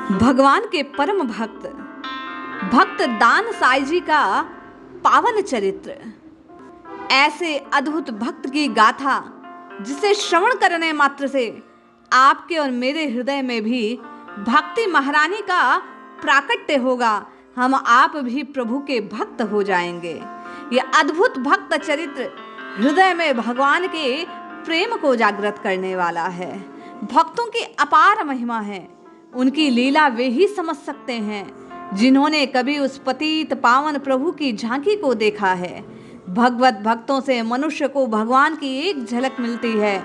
भगवान के परम भक्त भक्त दान साई जी का पावन चरित्र। ऐसे अद्भुत भक्त की गाथा जिसे श्रवण करने मात्र से आपके और मेरे हृदय में भी भक्ति महारानी का प्राकट्य होगा। हम आप भी प्रभु के भक्त हो जाएंगे। यह अद्भुत भक्त चरित्र हृदय में भगवान के प्रेम को जागृत करने वाला है। भक्तों की अपार महिमा है। उनकी लीला वे ही समझ सकते हैं जिन्होंने कभी उस पतित पावन प्रभु की झांकी को देखा है। भगवत भक्तों से मनुष्य को भगवान की एक झलक मिलती है।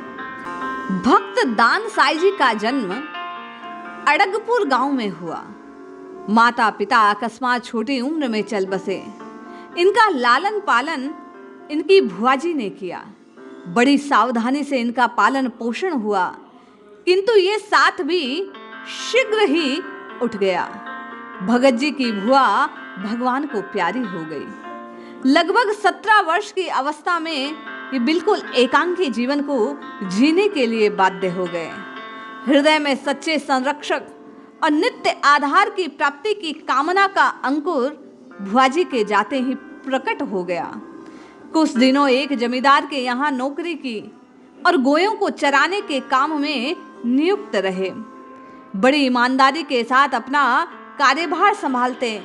भक्त दान साई जी का जन्म अड़गपुर गांव में हुआ। माता पिता अकस्मात छोटी उम्र में चल बसे। इनका लालन पालन इनकी भुआ जी ने किया। बड़ी सावधानी से इनका पालन पोषण हुआ, किंतु ये साथ भी शीघ्र ही उठ गया। भगत जी की भुआ भगवान को प्यारी हो गई। लगभग 17 वर्ष की अवस्था में ये बिल्कुल एकांकी जीवन को जीने के लिए बाध्य हो गए। हृदय में सच्चे संरक्षक और नित्य आधार की प्राप्ति की कामना का अंकुर भुआ जी के जाते ही प्रकट हो गया। कुछ दिनों एक जमींदार के यहाँ नौकरी की और गोयों को चराने के काम में नियुक्त रहे। बड़ी ईमानदारी के साथ अपना कार्यभार संभालते।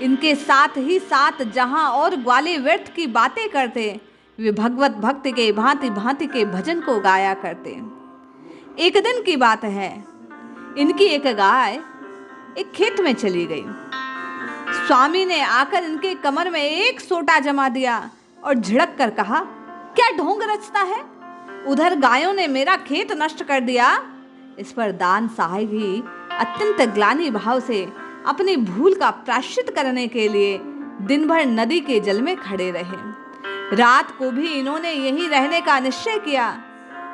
इनके साथ ही साथ जहां और ग्वाले व्यर्थ की बातें करते, वे भगवत भक्त के भांति भांति के भजन को गाया करते। एक दिन की बात है, इनकी एक गाय एक खेत में चली गई। स्वामी ने आकर इनके कमर में एक सोटा जमा दिया और झिड़क कर कहा, क्या ढोंग रचता है? उधर गायों ने मेरा खेत नष्ट कर दिया। इस पर दान साई भी अत्यंत ग्लानि भाव से अपनी भूल का प्रायश्चित करने के लिए दिन भर नदी के जल में खड़े रहे। रात को भी इन्होंने यहीं रहने का निश्चय किया।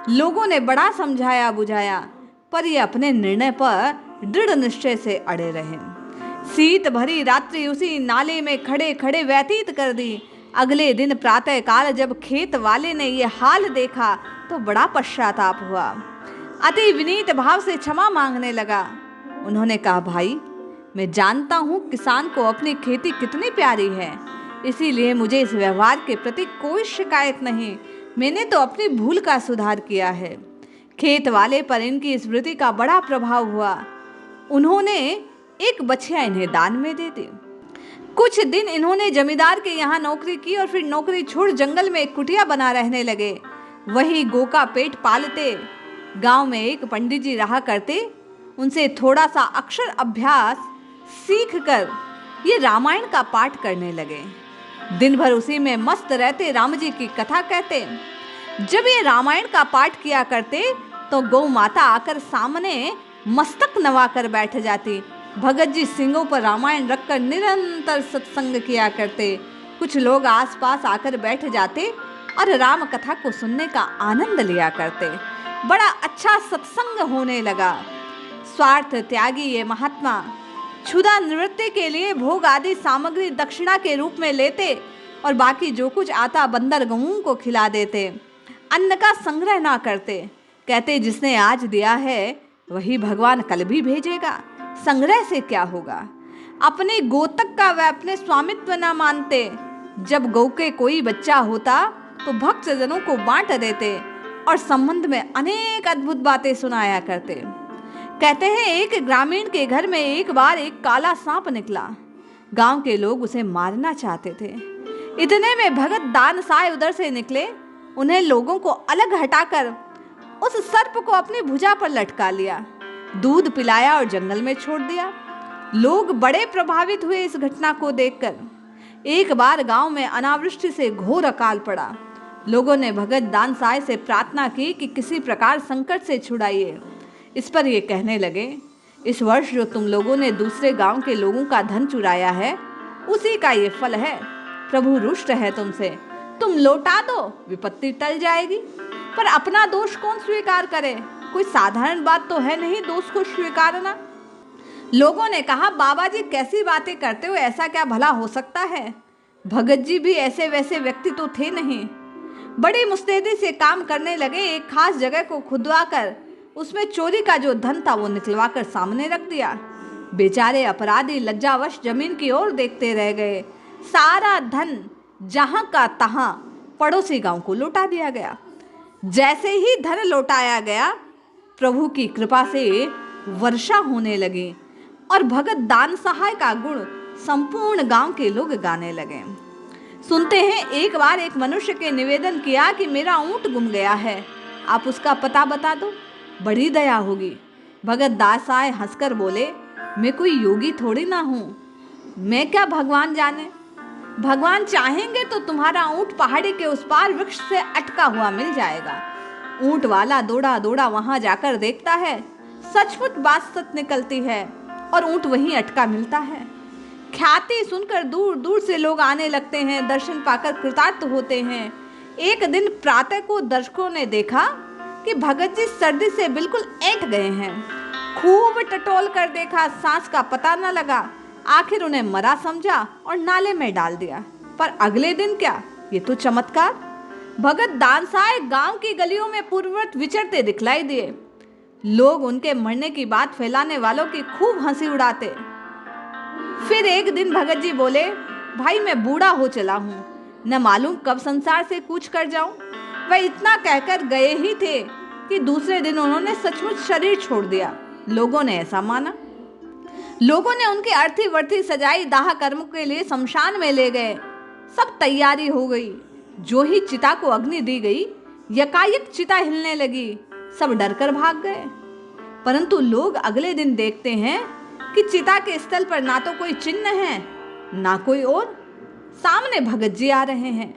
लोगों ने बड़ा समझाया बुझाया, पर ये अपने निर्णय पर दृढ़ निश्चय से अड़े रहे। शीत भरी रात्रि उसी नाले में खड़े खड़े व्यतीत कर दी। अगले दिन प्रातः काल जब खेत वाले ने ये हाल देखा तो बड़ा पश्चाताप हुआ। अति विनीत भाव से क्षमा मांगने लगा। उन्होंने कहा, भाई, मैं जानता हूँ किसान को अपनी खेती कितनी प्यारी है, इसीलिए मुझे इस व्यवहार के प्रति कोई शिकायत नहीं। मैंने तो अपनी भूल का सुधार किया है। खेत वाले पर इनकी स्मृति का बड़ा प्रभाव हुआ। उन्होंने एक बछिया इन्हें दान में दे दी। कुछ दिन इन्होंने जमींदार के यहाँ नौकरी की और फिर नौकरी छोड़ जंगल में एक कुटिया बना रहने लगे। वही गो का पेट पालते। गांव में एक पंडित जी रहा करते। उनसे थोड़ा सा अक्षर अभ्यास सीख कर ये रामायण का पाठ करने लगे। दिन भर उसी में मस्त रहते, राम जी की कथा कहते। जब ये रामायण का पाठ किया करते तो गौ माता आकर सामने मस्तक नवा कर बैठ जाती। भगत जी सिंगों पर रामायण रखकर निरंतर सत्संग किया करते। कुछ लोग आसपास आकर बैठ जाते और राम कथा को सुनने का आनंद लिया करते। बड़ा अच्छा सत्संग होने लगा। स्वार्थ त्यागी ये महात्मा क्षुधा निवृत्ति के लिए भोग आदि सामग्री दक्षिणा के रूप में लेते और बाकी जो कुछ आता बंदर गऊं को खिला देते। अन्न का संग्रह ना करते। कहते, जिसने आज दिया है वही भगवान कल भी भेजेगा, संग्रह से क्या होगा। अपने गोतक का वे अपने स्वामित्व न मानते। जब गौ के कोई बच्चा होता तो भक्त जनों को बांट देते और संबंध में अनेक अद्भुत बातें सुनाया करते। कहते हैं, एक ग्रामीण के घर में एक बार एक काला सांप निकला। गांव के लोग उसे मारना चाहते थे। इतने में भगत दान साई उधर से निकले। उन्हें लोगों को अलग हटाकर उस सर्प को अपनी भुजा पर लटका लिया, दूध पिलाया और जंगल में छोड़ दिया। लोग बड़े प्रभावित हुए इस घटना को देखकर। एक बार गांव में अनावृष्टि से घोर अकाल पड़ा। लोगों ने भगत दान साई से प्रार्थना की कि किसी प्रकार संकट से छुड़ाइए। इस पर ये कहने लगे, इस वर्ष जो तुम लोगों ने दूसरे गांव के लोगों का धन चुराया है, उसी का ये फल है। प्रभु रुष्ट है तुमसे, तुम लौटा दो, विपत्ति टल जाएगी। पर अपना दोष कौन स्वीकार करे? कोई साधारण बात तो है नहीं दोष को स्वीकारना। लोगों ने कहा, बाबा जी कैसी बातें करते हो, ऐसा क्या भला हो सकता है? भगत जी भी ऐसे वैसे व्यक्ति तो थे नहीं। बड़ी मुस्तैदी से काम करने लगे। एक खास जगह को खुदवा कर उसमें चोरी का जो धन था वो निकलवा कर सामने रख दिया। बेचारे अपराधी लज्जावश जमीन की ओर देखते रह गए। सारा धन जहां का तहां पड़ोसी गांव को लौटा दिया गया। जैसे ही धन लौटाया गया, प्रभु की कृपा से वर्षा होने लगी और भगत दान सहाय का गुण संपूर्ण गांव के लोग गाने लगे। सुनते हैं, एक बार एक मनुष्य के निवेदन किया कि मेरा ऊंट गुम गया है, आप उसका पता बता दो, बड़ी दया होगी। भगत दासाय हंसकर बोले, मैं कोई योगी थोड़ी ना हूँ, मैं क्या भगवान जाने। भगवान चाहेंगे तो तुम्हारा ऊंट पहाड़ी के उस पार वृक्ष से अटका हुआ मिल जाएगा। ऊंट वाला दौड़ा दौड़ा वहां जाकर देखता है, सचमुच बात सच निकलती है और ऊंट वहीं अटका मिलता है। ख्याति सुनकर दूर दूर से लोग आने लगते हैं, दर्शन पाकर कृतार्थ होते हैं। एक दिन प्रातः को दर्शकों ने देखा कि भगत जी सर्दी से बिल्कुल ऐंठ गए हैं। खूब टटोल कर देखा, सांस का पता न लगा। आखिर उन्हें मरा समझा और नाले में डाल दिया। पर अगले दिन क्या, ये तो चमत्कार! भगत दानसाय गांव की गलियों में पूर्ववत विचरते दिखलाई दिए। लोग उनके मरने की बात फैलाने वालों की खूब हंसी उड़ाते। फिर एक दिन भगत जी बोले, भाई मैं बूढ़ा हो चला हूँ, न मालूम कब संसार से कूच कर जाऊं। वह इतना कहकर गए ही थे कि दूसरे दिन उन्होंने सचमुच शरीर छोड़ दिया। लोगों ने ऐसा माना। लोगों ने उनकी अर्थी वर्थी सजाई, दाह कर्म के लिए शमशान में ले गए। सब तैयारी हो गई। जो ही चिता को अग्नि दी गई, यकायक चिता हिलने लगी। सब डरकर भाग गए। परंतु लोग अगले दिन देखते हैं कि चिता के स्थल पर ना तो कोई चिन्ह है, ना कोई और। सामने भगत जी आ रहे हैं।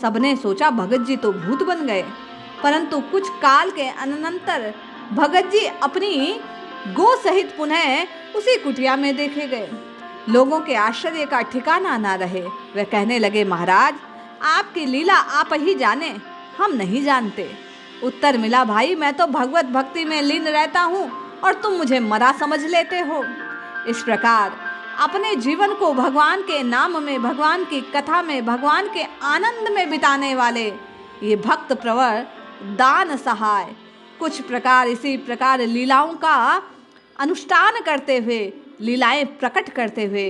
सबने सोचा भगत जी तो भूत बन गए। परंतु कुछ काल के अनंतर भगत जी अपनी गो सहित पुनः उसी कुटिया में देखे गए। लोगों के आश्चर्य का ठिकाना ना रहे। वे कहने लगे, महाराज आपकी लीला आप ही जाने, हम नहीं जानते। उत्तर मिला, भाई मैं तो भगवत भक्ति में लीन रहता हूँ और तुम मुझे मरा समझ लेते हो। इस प्रकार अपने जीवन को भगवान के नाम में, भगवान की कथा में, भगवान के आनंद में बिताने वाले ये भक्त प्रवर दान सहाय कुछ प्रकार इसी प्रकार लीलाओं का अनुष्ठान करते हुए, लीलाएं प्रकट करते हुए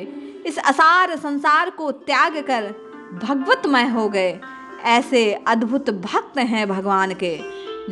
इस असार संसार को त्याग कर भगवतमय हो गए। ऐसे अद्भुत भक्त हैं भगवान के,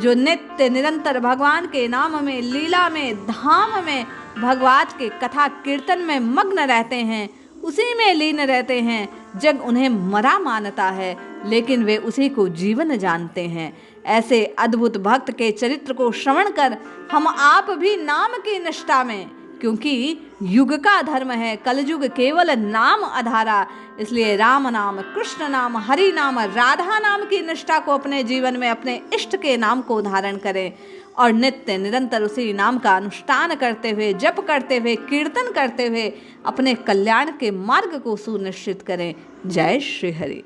जो नित्य निरंतर भगवान के नाम में, लीला में, धाम में, भगवान के कथा कीर्तन में मग्न रहते हैं, उसी में लीन रहते हैं। जग उन्हें मरा मानता है, लेकिन वे उसी को जीवन जानते हैं। ऐसे अद्भुत भक्त के चरित्र को श्रवण कर हम आप भी नाम की निष्ठा में, क्योंकि युग का धर्म है, कलयुग केवल नाम आधारा, इसलिए राम नाम, कृष्ण नाम, हरि नाम, राधा नाम की निष्ठा को अपने जीवन में, अपने इष्ट के नाम को धारण करें और नित्य निरंतर उसी नाम का अनुष्ठान करते हुए, जप करते हुए, कीर्तन करते हुए अपने कल्याण के मार्ग को सुनिश्चित करें। जय श्री हरि।